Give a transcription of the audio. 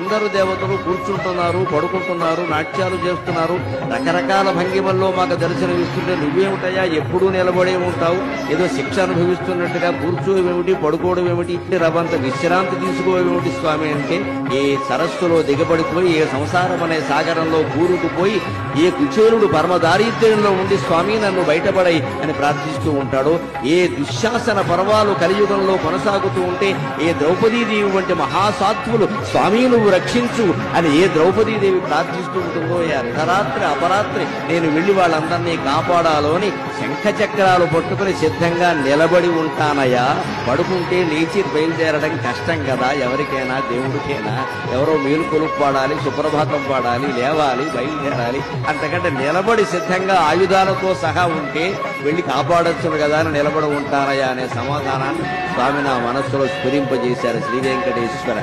అందరు దేవతలు కూర్చుంటున్నారు, పడుకుంటున్నారు, నాట్యాలు చేస్తున్నారు, రకరకాల భంగిమల్లో మాకు దర్శనమిస్తుంటే నువ్వేమిటయా ఎప్పుడూ నిలబడే ఉంటావు, ఏదో శిక్ష అనుభవిస్తున్నట్టుగా కూర్చోవేమిటి, పడుకోవడం ఏమిటి, రవంత విశ్రాంతి తీసుకోవేమిటి స్వామి అంటే, ఏ సరస్సులో దిగబడిపోయి ఏ సంసారం అనే సాగరంలో కూరుకుపోయి ఏ కుచేలుడు పరమదారిద్ర్యంలో ఉండి స్వామి నన్ను బయటపడై అని ప్రార్థిస్తూ ఉంటాడో, ఏ దుశ్శాసన పర్వాలు కలియుగంలో కొనసాగుతూ ఉంటే ఏ ద్రౌపదీదేవి వంటి మహాసాత్వులు స్వామి నువ్వు రక్షించు అని ఏ ద్రౌపదీదేవి ప్రార్థిస్తూ ఉంటుందో, ఏ అర్ధరాత్రి అపరాత్రి నేను వెళ్లి వాళ్ళందరినీ కాపాడాలో అని శంఖ చక్రాలు పట్టుకుని సిద్ధంగా నిలబడి ఉంటానయ్యా. పడుకుంటే లేచి బయలుదేరడం కష్టం కదా, ఎవరికైనా దేవుడికైనా. ఎవరో మేలుకొలుపు పాడాలి, సుప్రభాతం పాడాలి, లేవాలి, బయలుదేరాలి. అంతకంటే నిలబడి సిద్ధంగా ఆయుధాలతో సహా ఉంటే వెళ్లి కాపాడొచ్చును కదా అని నిలబడి ఉంటానయ్యా అనే సమాధానాన్ని స్వామి నా మనస్సులో స్ఫురింపజేశారు శ్రీ వెంకటేశ్వర.